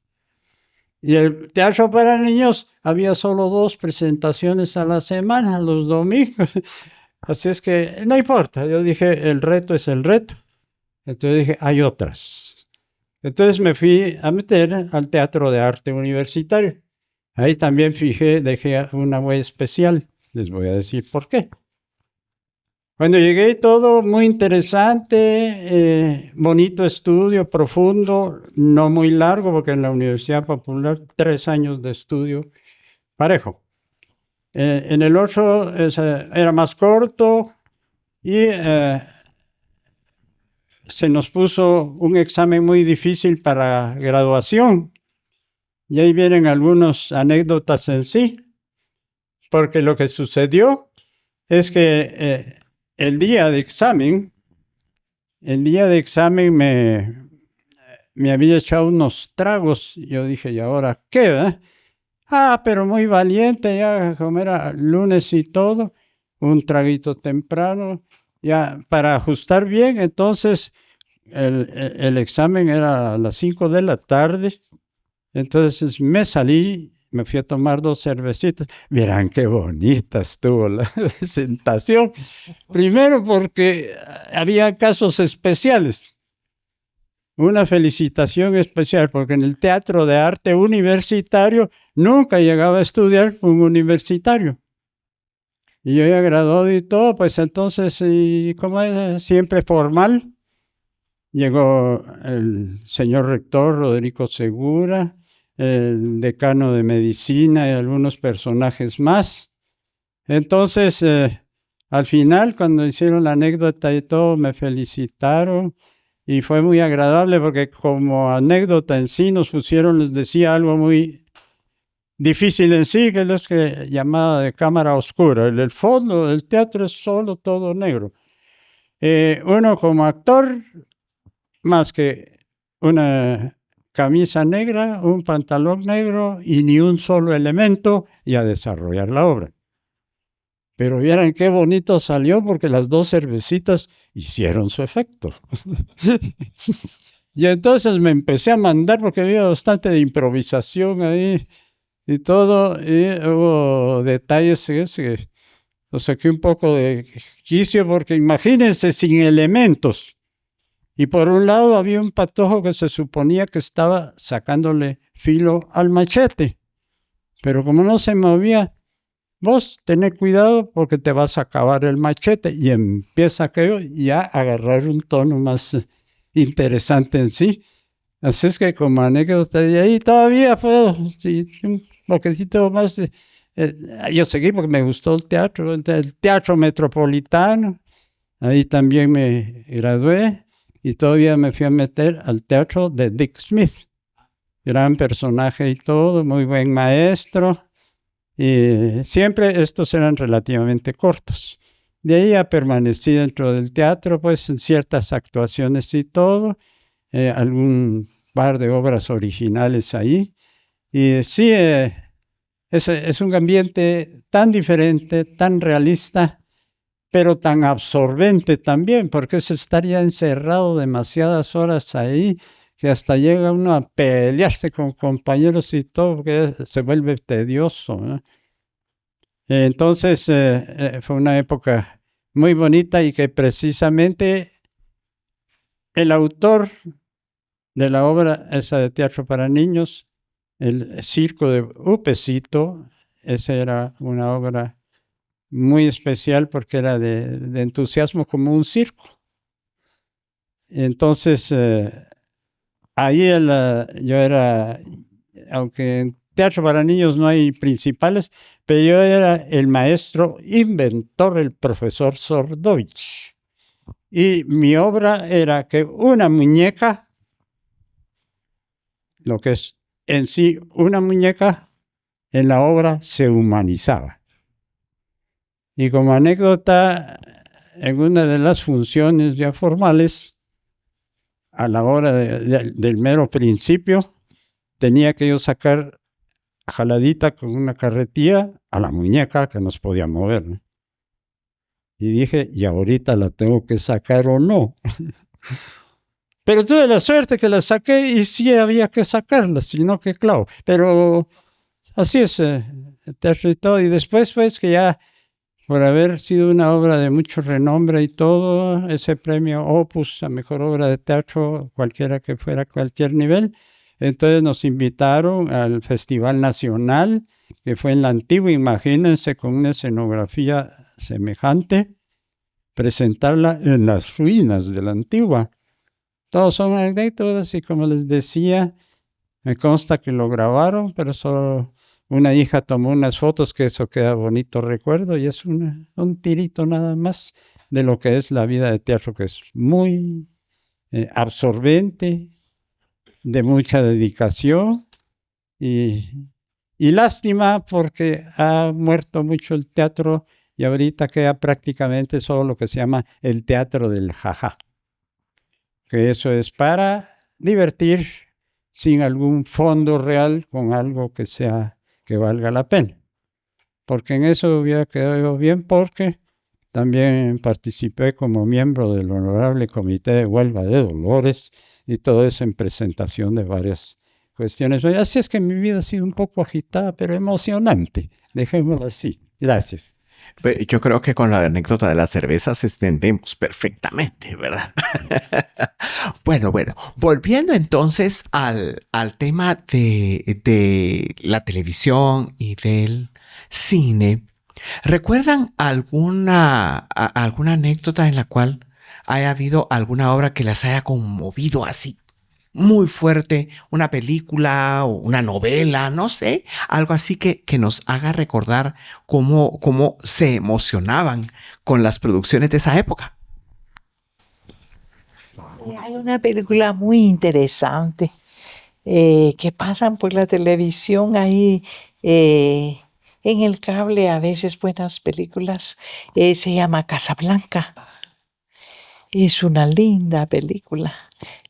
Y el teatro para niños había solo 2 presentaciones a la semana, los domingos. Así es que no importa, yo dije, el reto es el reto. Entonces dije, hay otras. Entonces me fui a meter al Teatro de Arte Universitario. Ahí también dejé una huella especial. Les voy a decir por qué. Cuando llegué, todo muy interesante, bonito estudio, profundo, no muy largo, porque en la Universidad Popular 3 años de estudio parejo. En el otro era más corto y se nos puso un examen muy difícil para graduación. Y ahí vienen algunas anécdotas en sí, porque lo que sucedió es que el día de examen me había echado unos tragos. Yo dije, ¿y ahora qué? Pero muy valiente, ya como era lunes y todo, un traguito temprano, ya para ajustar bien. Entonces el examen era a las 5 de la tarde, entonces me salí, me fui a tomar 2 cervecitas. Verán qué bonita estuvo la presentación. Primero porque había casos especiales. Una felicitación especial, porque en el Teatro de Arte Universitario nunca llegaba a estudiar un universitario. Y yo ya graduado y todo, pues entonces, y como es siempre formal, llegó el señor rector Rodrigo Segura, el decano de medicina y algunos personajes más. Entonces, al final, cuando hicieron la anécdota y todo, me felicitaron y fue muy agradable porque como anécdota en sí nos pusieron, les decía algo muy difícil en sí, que es lo que llamaba de cámara oscura. En el fondo del teatro es solo todo negro. Uno como actor, más que una camisa negra, un pantalón negro y ni un solo elemento, y a desarrollar la obra. Pero vieran qué bonito salió porque las 2 cervecitas hicieron su efecto. Y entonces me empecé a mandar porque había bastante de improvisación ahí y todo, y hubo detalles que lo saqué un poco de quicio porque imagínense sin elementos. Y por un lado había un patojo que se suponía que estaba sacándole filo al machete. Pero como no se movía, vos tenés cuidado porque te vas a acabar el machete. Y empieza aquello ya a agarrar un tono más interesante en sí. Así es que como anécdota de ahí todavía fue un poquitito más. Yo seguí porque me gustó el Teatro Metropolitano. Ahí también me gradué. Y todavía me fui a meter al teatro de Dick Smith. Gran personaje y todo, muy buen maestro. Y siempre estos eran relativamente cortos. De ahí ya permanecí dentro del teatro, pues en ciertas actuaciones y todo. Algún par de obras originales ahí. Y sí, es un ambiente tan diferente, tan realista, pero tan absorbente también, porque se estaría encerrado demasiadas horas ahí, que hasta llega uno a pelearse con compañeros y todo, porque se vuelve tedioso, ¿no? Entonces fue una época muy bonita y que precisamente el autor de la obra esa de teatro para niños, el circo de Upecito, esa era una obra muy especial porque era de entusiasmo como un circo. Entonces, ahí yo era, aunque en teatro para niños no hay principales, pero yo era el maestro inventor, el profesor Sordovich. Y mi obra era que una muñeca, lo que es en sí una muñeca, en la obra se humanizaba. Y como anécdota, en una de las funciones ya formales, a la hora del mero principio, tenía que yo sacar jaladita con una carretilla a la muñeca que nos podía mover, ¿no? Y dije, ¿y ahorita la tengo que sacar o no? Pero tuve la suerte que la saqué y sí había que sacarla, sino que claro. Pero así es, teatro y todo. Y después, pues, que ya por haber sido una obra de mucho renombre y todo, ese premio Opus a mejor obra de teatro, cualquiera que fuera, cualquier nivel, entonces nos invitaron al Festival Nacional, que fue en la Antigua, imagínense, con una escenografía semejante, presentarla en las ruinas de la Antigua. Todos son anécdotas y como les decía, me consta que lo grabaron, pero solo una hija tomó unas fotos, que eso queda bonito recuerdo, y es un tirito nada más de lo que es la vida de teatro, que es muy absorbente, de mucha dedicación, y lástima porque ha muerto mucho el teatro y ahorita queda prácticamente solo lo que se llama el teatro del jaja, que eso es para divertir sin algún fondo real, con algo que valga la pena. Porque en eso hubiera quedado bien, porque también participé como miembro del Honorable Comité de Huelga de Dolores y todo eso en presentación de varias cuestiones. Así es que mi vida ha sido un poco agitada, pero emocionante. Dejémoslo así. Gracias. Pero yo creo que con la anécdota de las cervezas extendemos perfectamente, ¿verdad? Bueno, volviendo entonces al tema de la televisión y del cine, ¿recuerdan alguna anécdota en la cual haya habido alguna obra que las haya conmovido así muy fuerte, una película o una novela, no sé, algo así que nos haga recordar cómo se emocionaban con las producciones de esa época? Hay una película muy interesante que pasan por la televisión ahí en el cable, a veces buenas películas, se llama Casablanca. Es una linda película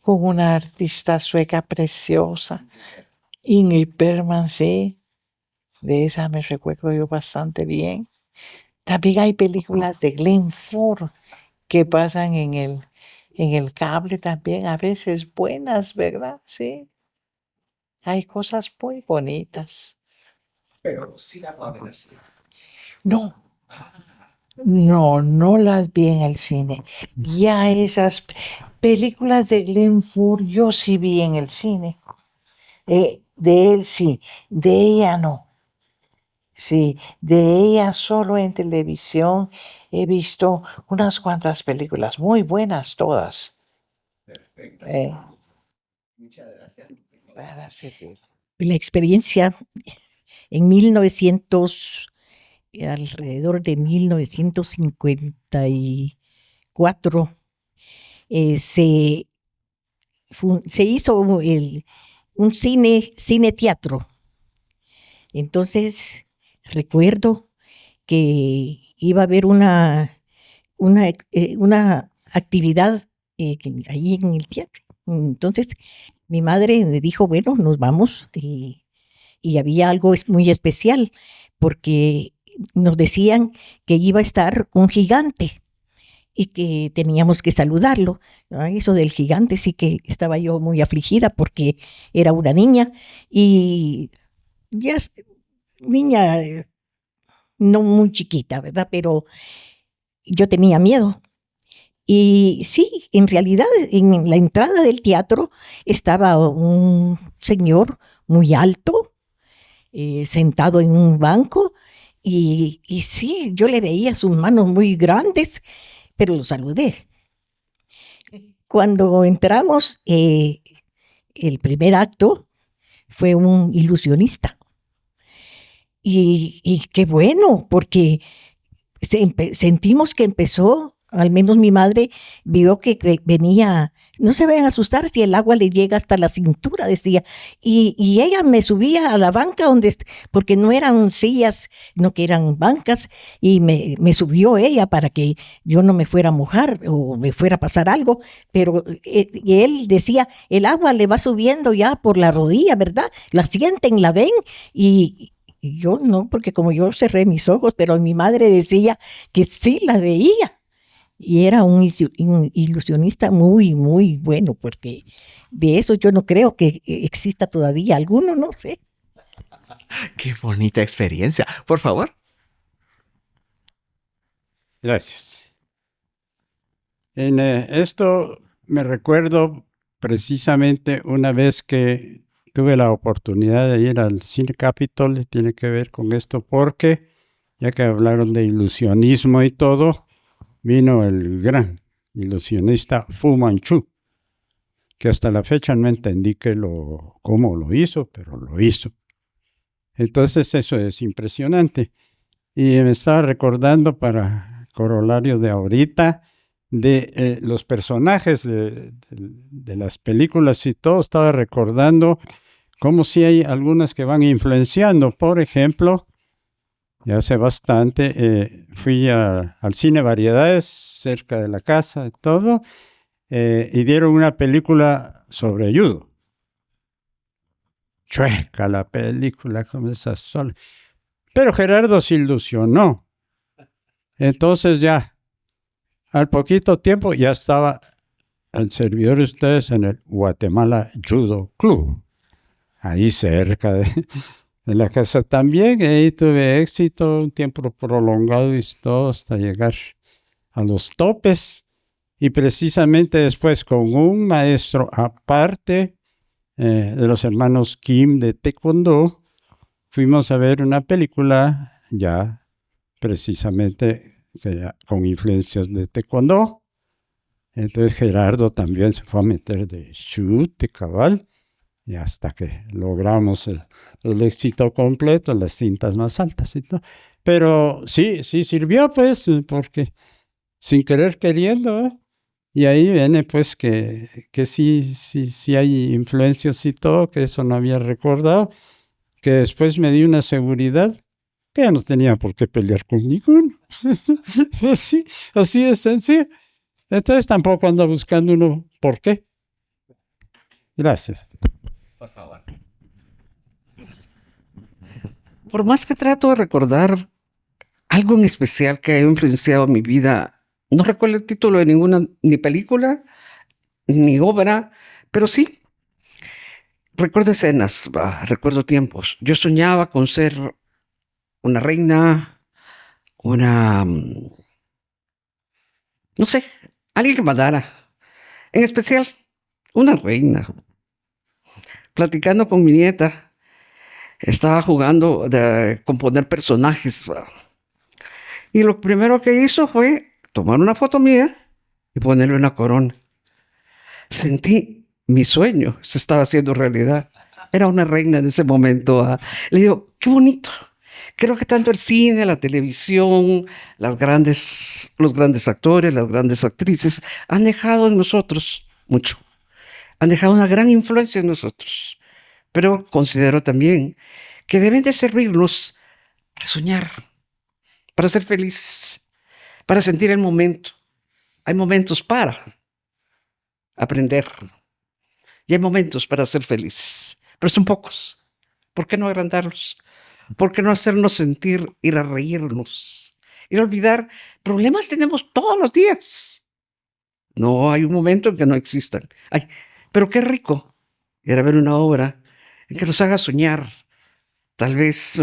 con una artista sueca preciosa, Ingrid Bergman, sí, de esa me recuerdo yo bastante bien. También hay películas de Glenn Ford que pasan en el cable también, a veces buenas, ¿verdad? Sí. Hay cosas muy bonitas. Pero sí la puedo ver. No las vi en el cine. Ya esas películas de Glenn Ford yo sí vi en el cine. De él sí, de ella no. Sí, de ella solo en televisión he visto unas cuantas películas, muy buenas todas. Perfecto. Muchas gracias. Para servir. La experiencia en alrededor de 1954, se hizo un cine teatro. Entonces, recuerdo que iba a haber una actividad ahí en el teatro. Entonces, mi madre me dijo, bueno, nos vamos, y había algo muy especial, porque nos decían que iba a estar un gigante y que teníamos que saludarlo. Eso del gigante sí que estaba yo muy afligida, porque era una niña, y ya niña no muy chiquita, ¿verdad? Pero yo tenía miedo. Y sí, en realidad, en la entrada del teatro estaba un señor muy alto, sentado en un banco, y sí, yo le veía sus manos muy grandes, pero lo saludé. Cuando entramos, el primer acto fue un ilusionista. Y qué bueno, porque sentimos que empezó, al menos mi madre vio que venía, no se vayan a asustar si el agua le llega hasta la cintura, decía. Y ella me subía a la banca porque no eran sillas, no que eran bancas, y me subió ella para que yo no me fuera a mojar o me fuera a pasar algo, pero y él decía, el agua le va subiendo ya por la rodilla, ¿verdad? La sienten, la ven, y yo no, porque como yo cerré mis ojos, pero mi madre decía que sí la veía. Y era un ilusionista muy, muy bueno, porque de eso yo no creo que exista todavía alguno, no sé. Qué bonita experiencia. Por favor. Gracias. En esto me recuerdo precisamente una vez que tuve la oportunidad de ir al Cine Capitol, tiene que ver con esto porque, ya que hablaron de ilusionismo y todo, vino el gran ilusionista Fu Manchu, que hasta la fecha no entendí cómo lo hizo, pero lo hizo. Entonces eso es impresionante. Y me estaba recordando para corolario de ahorita, de los personajes de las películas y todo, estaba recordando cómo si hay algunas que van influenciando. Por ejemplo, ya hace bastante fui al Cine Variedades, cerca de la casa y todo, y dieron una película sobre judo. Chueca la película, como esa sola. Pero Gerardo se ilusionó. Entonces ya, al poquito tiempo, ya estaba el servidor de ustedes en el Guatemala Judo Club, ahí cerca de la casa también. Ahí tuve éxito, un tiempo prolongado y todo, hasta llegar a los topes. Y precisamente después, con un maestro aparte de los hermanos Kim de Taekwondo, fuimos a ver una película ya precisamente con influencias de Taekwondo. Entonces Gerardo también se fue a meter de chute cabal, y hasta que logramos el éxito completo, las cintas más altas y todo. Pero sí sirvió, pues, porque sin querer queriendo, ¿eh? Y ahí viene pues que sí hay influencias y todo, que eso no había recordado, que después me di una seguridad que ya no tenía por qué pelear con ninguno. así es sencillo. Entonces tampoco ando buscando uno por qué. Gracias. Por favor. Por más que trato de recordar algo en especial que haya influenciado mi vida, no recuerdo el título de ninguna, ni película, ni obra, pero sí recuerdo escenas, recuerdo tiempos. Yo soñaba con ser una reina, no sé, alguien que mandara. En especial, una reina. Platicando con mi nieta, estaba jugando de componer personajes. Y lo primero que hizo fue tomar una foto mía y ponerle una corona. Sentí mi sueño, se estaba haciendo realidad. Era una reina en ese momento. Le digo, qué bonito. Creo que tanto el cine, la televisión, los grandes actores, las grandes actrices han dejado en nosotros mucho. Han dejado una gran influencia en nosotros. Pero considero también que deben de servirnos para soñar, para ser felices, para sentir el momento. Hay momentos para aprender y hay momentos para ser felices, pero son pocos. ¿Por qué no agrandarlos? ¿Por qué no hacernos sentir, ir a reírnos, ir a olvidar? Problemas tenemos todos los días. No hay un momento en que no existan. Ay, pero qué rico ir a ver una obra en que nos haga soñar. Tal vez,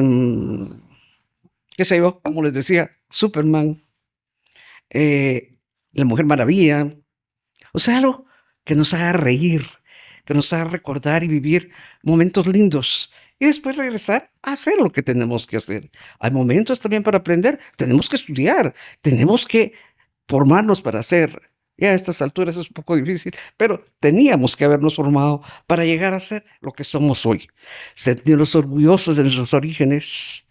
qué sé yo, como les decía, Superman. La Mujer Maravilla. O sea, algo que nos haga reír, que nos haga recordar y vivir momentos lindos. Y después regresar a hacer lo que tenemos que hacer. Hay momentos también para aprender. Tenemos que estudiar, tenemos que formarnos para hacer. Ya a estas alturas es un poco difícil, pero teníamos que habernos formado para llegar a ser lo que somos hoy. Sentirnos orgullosos de nuestros orígenes.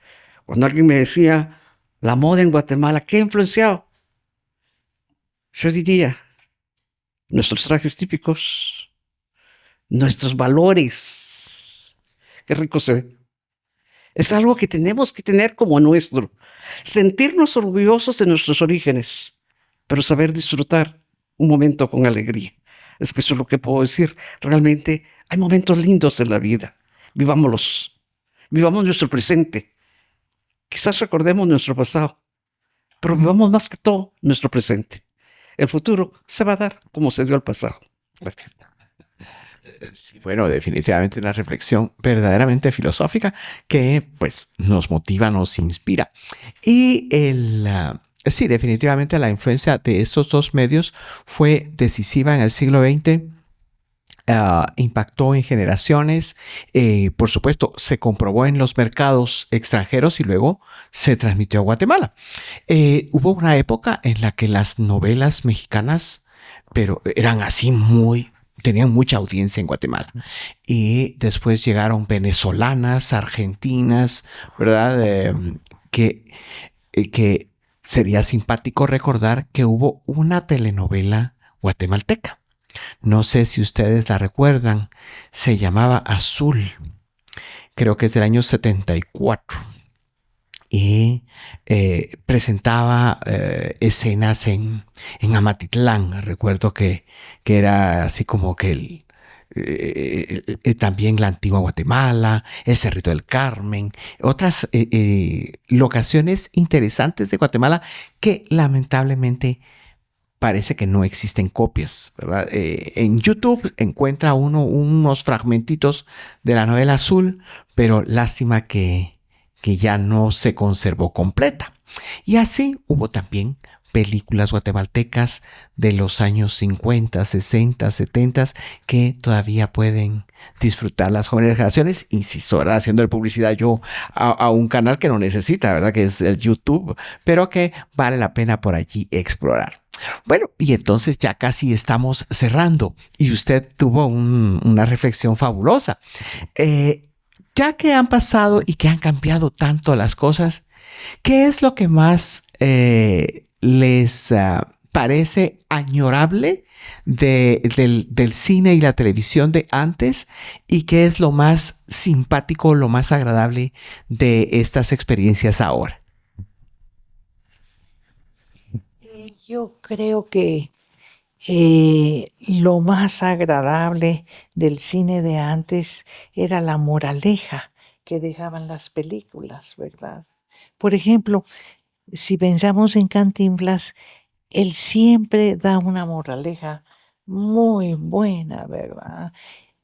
Cuando alguien me decía, la moda en Guatemala, ¿qué ha influenciado? Yo diría, nuestros trajes típicos, nuestros valores. Qué rico se ve. Es algo que tenemos que tener como nuestro. Sentirnos orgullosos de nuestros orígenes, pero saber disfrutar un momento con alegría. Es que eso es lo que puedo decir. Realmente hay momentos lindos en la vida. Vivámoslos. Vivamos nuestro presente. Quizás recordemos nuestro pasado, pero vivamos más que todo nuestro presente. El futuro se va a dar como se dio al pasado. Gracias. Sí, bueno, definitivamente una reflexión verdaderamente filosófica que pues nos motiva, nos inspira. Y sí, definitivamente la influencia de estos dos medios fue decisiva en el siglo XX. Impactó en generaciones, por supuesto, se comprobó en los mercados extranjeros y luego se transmitió a Guatemala. Hubo una época en la que las novelas mexicanas, pero eran así tenían mucha audiencia en Guatemala. Y después llegaron venezolanas, argentinas, ¿verdad? Que sería simpático recordar que hubo una telenovela guatemalteca. No sé si ustedes la recuerdan. Se llamaba Azul. Creo que es del año 74. Y presentaba escenas en Amatitlán. Recuerdo que era así como que también la antigua Guatemala, el Cerrito del Carmen, otras locaciones interesantes de Guatemala que lamentablemente parece que no existen copias, ¿verdad? En YouTube encuentra uno unos fragmentitos de la novela Azul, pero lástima que ya no se conservó completa. Y así hubo también películas guatemaltecas de los años 50, 60, 70 que todavía pueden disfrutar las jóvenes generaciones. Insisto, ¿verdad? Haciendo publicidad yo a un canal que no necesita, ¿verdad? Que es el YouTube, pero que vale la pena por allí explorar. Bueno, y entonces ya casi estamos cerrando y usted tuvo una reflexión fabulosa. Ya que han pasado y que han cambiado tanto las cosas, ¿qué es lo que más les parece añorable del cine y la televisión de antes? ¿Y qué es lo más simpático, lo más agradable de estas experiencias ahora? Yo creo que lo más agradable del cine de antes era la moraleja que dejaban las películas, ¿verdad? Por ejemplo, si pensamos en Cantinflas, él siempre da una moraleja muy buena, ¿verdad?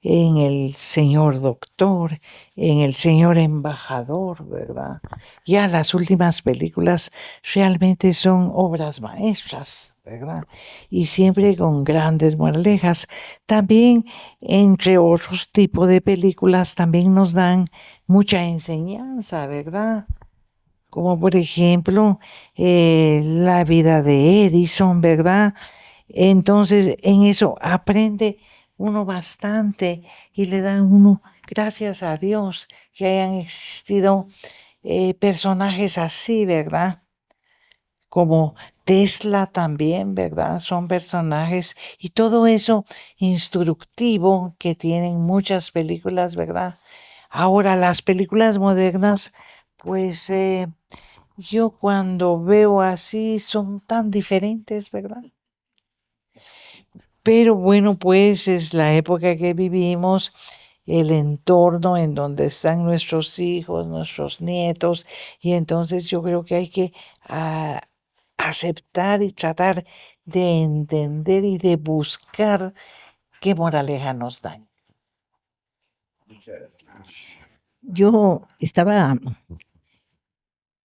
En el señor doctor, en el señor embajador, ¿verdad? Ya las últimas películas realmente son obras maestras, ¿verdad? Y siempre con grandes moralejas. También, entre otros tipos de películas, también nos dan mucha enseñanza, ¿verdad? Como por ejemplo, la vida de Edison, ¿verdad? Entonces, en eso aprende uno bastante y le dan uno, gracias a Dios, que hayan existido personajes así, ¿verdad? Como Tesla también, ¿verdad? Son personajes y todo eso instructivo que tienen muchas películas, ¿verdad? Ahora, las películas modernas, pues yo cuando veo así son tan diferentes, ¿verdad? Pero bueno, pues es la época que vivimos, el entorno en donde están nuestros hijos, nuestros nietos, y entonces yo creo que hay que aceptar y tratar de entender y de buscar qué moraleja nos dan. Yo estaba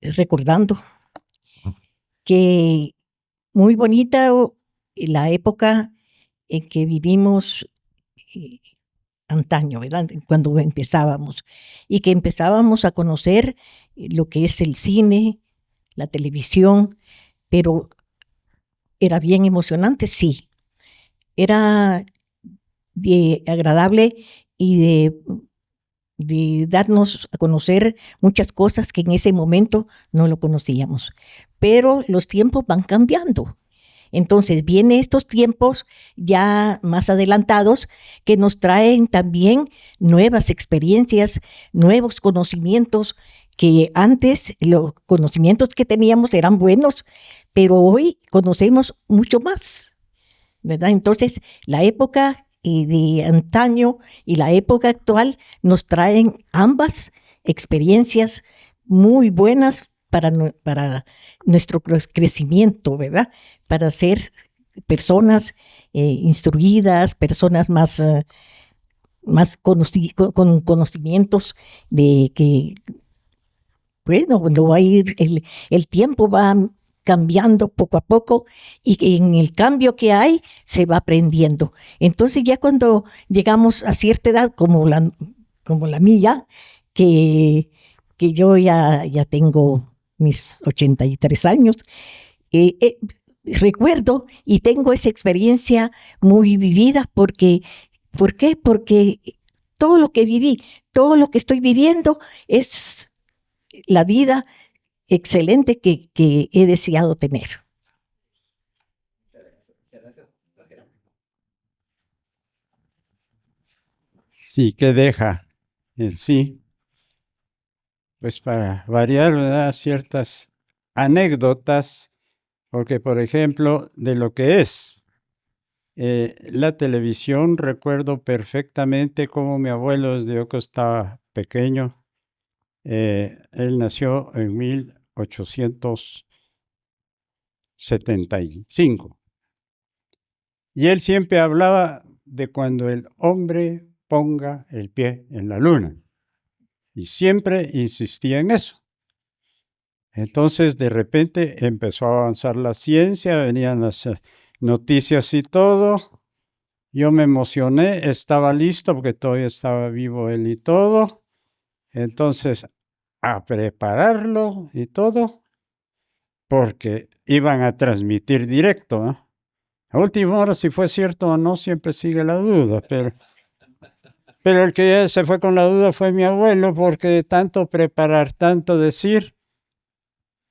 recordando que muy bonita la época en que vivimos antaño, ¿verdad? Cuando empezábamos y que empezábamos a conocer lo que es el cine, la televisión, pero era bien emocionante, sí. Era agradable y de darnos a conocer muchas cosas que en ese momento no lo conocíamos. Pero los tiempos van cambiando. Entonces vienen estos tiempos ya más adelantados que nos traen también nuevas experiencias, nuevos conocimientos, que antes los conocimientos que teníamos eran buenos, pero hoy conocemos mucho más, ¿verdad? Entonces la época de antaño y la época actual nos traen ambas experiencias muy buenas para nuestro crecimiento, ¿verdad? Para ser personas instruidas, personas más con conocimientos de que, bueno, cuando va a ir el tiempo va cambiando poco a poco y en el cambio que hay se va aprendiendo. Entonces ya cuando llegamos a cierta edad como la mía, que yo ya tengo mis 83 años, recuerdo y tengo esa experiencia muy vivida porque, ¿por qué? Porque todo lo que viví, todo lo que estoy viviendo es la vida excelente que he deseado tener. Sí, que deja en sí, pues para variar, ¿verdad? Ciertas anécdotas, porque por ejemplo, de lo que es la televisión, recuerdo perfectamente cómo mi abuelo, desde yo que estaba pequeño, él nació en 1875. Y él siempre hablaba de cuando el hombre ponga el pie en la luna. Y siempre insistía en eso. Entonces, de repente empezó a avanzar la ciencia, venían las noticias y todo. Yo me emocioné, estaba listo porque todavía estaba vivo él y todo. Entonces, a prepararlo y todo, porque iban a transmitir directo, ¿no? A última hora, si fue cierto o no, siempre sigue la duda, pero el que ya se fue con la duda fue mi abuelo, porque de tanto preparar, tanto decir,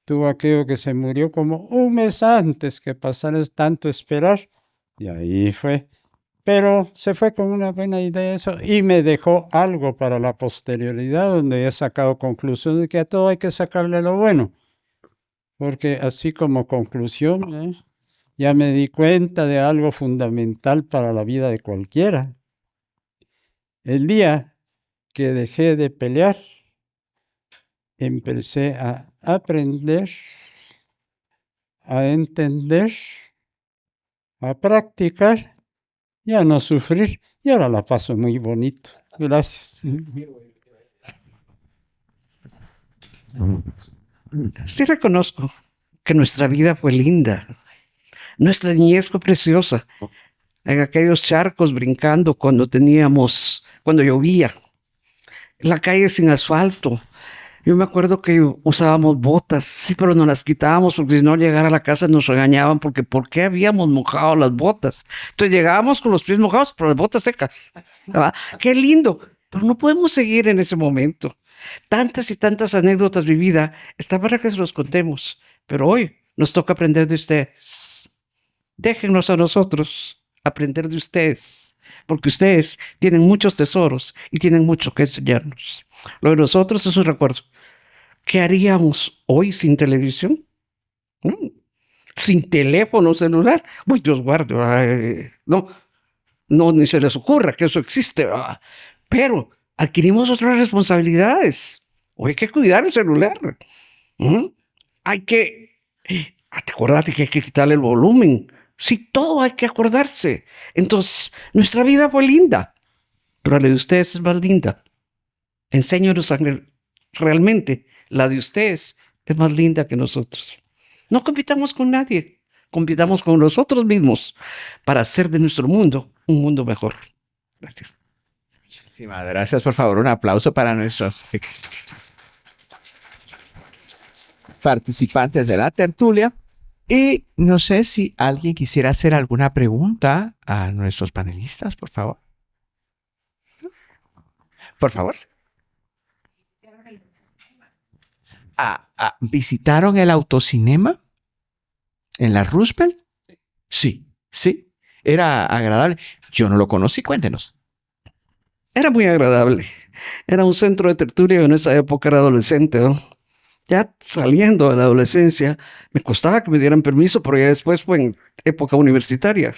tuvo aquello que se murió como un mes antes que pasara tanto esperar, y ahí fue. Pero se fue con una buena idea eso, y me dejó algo para la posterioridad, donde he sacado conclusiones de que a todo hay que sacarle lo bueno, porque así como conclusión, ya me di cuenta de algo fundamental para la vida de cualquiera. El día que dejé de pelear, empecé a aprender, a entender, a practicar y a no sufrir. Y ahora la paso muy bonito. Gracias. Sí reconozco que nuestra vida fue linda. Nuestra niñez fue preciosa. En aquellos charcos brincando cuando llovía. La calle sin asfalto. Yo me acuerdo que usábamos botas, sí, pero no las quitábamos porque si no, al llegar a la casa nos regañaban porque ¿por qué habíamos mojado las botas? Entonces llegábamos con los pies mojados, pero las botas secas. ¿Verdad? ¡Qué lindo! Pero no podemos seguir en ese momento. Tantas y tantas anécdotas vividas, está para que se los contemos, pero hoy nos toca aprender de ustedes. Déjennos a nosotros aprender de ustedes, porque ustedes tienen muchos tesoros y tienen mucho que enseñarnos. Lo de nosotros es un recuerdo. ¿Qué haríamos hoy sin televisión? Sin teléfono celular. Uy, Dios guarde. No, ni se les ocurra que eso existe. Pero adquirimos otras responsabilidades. Hoy hay que cuidar el celular. Hay que... Acuérdate que hay que quitarle el volumen. Sí, todo hay que acordarse. Entonces, nuestra vida fue linda, pero la de ustedes es más linda. Enséñanos realmente, la de ustedes es más linda que nosotros. No compitamos con nadie. compitamos con nosotros mismos para hacer de nuestro mundo un mundo mejor. Gracias. Muchísimas gracias. Por favor, un aplauso para nuestros participantes de la tertulia. Y no sé si alguien quisiera hacer alguna pregunta a nuestros panelistas, por favor. Por favor. ¿Visitaron el autocinema en la Roosevelt? Sí, sí. Era agradable. Yo no lo conocí, cuéntenos. Era muy agradable. Era un centro de tertulia. En esa época era adolescente, ¿no? Ya saliendo de la adolescencia, me costaba que me dieran permiso, pero ya después fue en época universitaria.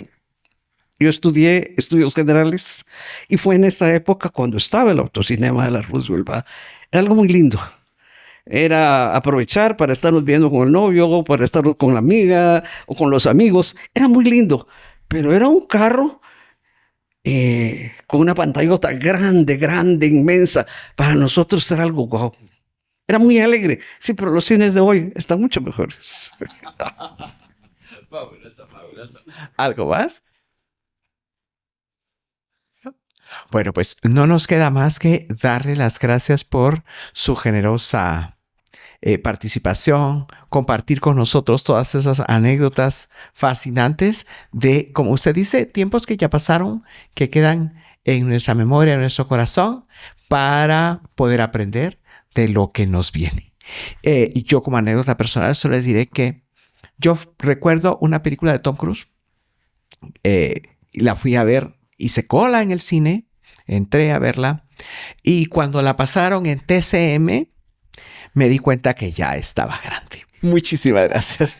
Yo estudié estudios generales y fue en esa época cuando estaba el autocinema de la Roosevelt, ¿va? Era algo muy lindo. Era aprovechar para estarnos viendo con el novio, para estar con la amiga o con los amigos. Era muy lindo, pero era un carro con una pantallota grande, grande, inmensa. Para nosotros era algo guau. Era muy alegre. Sí, pero los cines de hoy están mucho mejores. Fabuloso, fabuloso. ¿Algo más? Bueno, pues no nos queda más que darle las gracias por su generosa participación, compartir con nosotros todas esas anécdotas fascinantes de, como usted dice, tiempos que ya pasaron, que quedan en nuestra memoria, en nuestro corazón, para poder aprender de lo que nos viene. Y yo como anécdota personal solo les diré que yo recuerdo una película de Tom Cruise, y la fui a ver, hice cola en el cine, entré a verla, y cuando la pasaron en TCM, me di cuenta que ya estaba grande. Muchísimas gracias.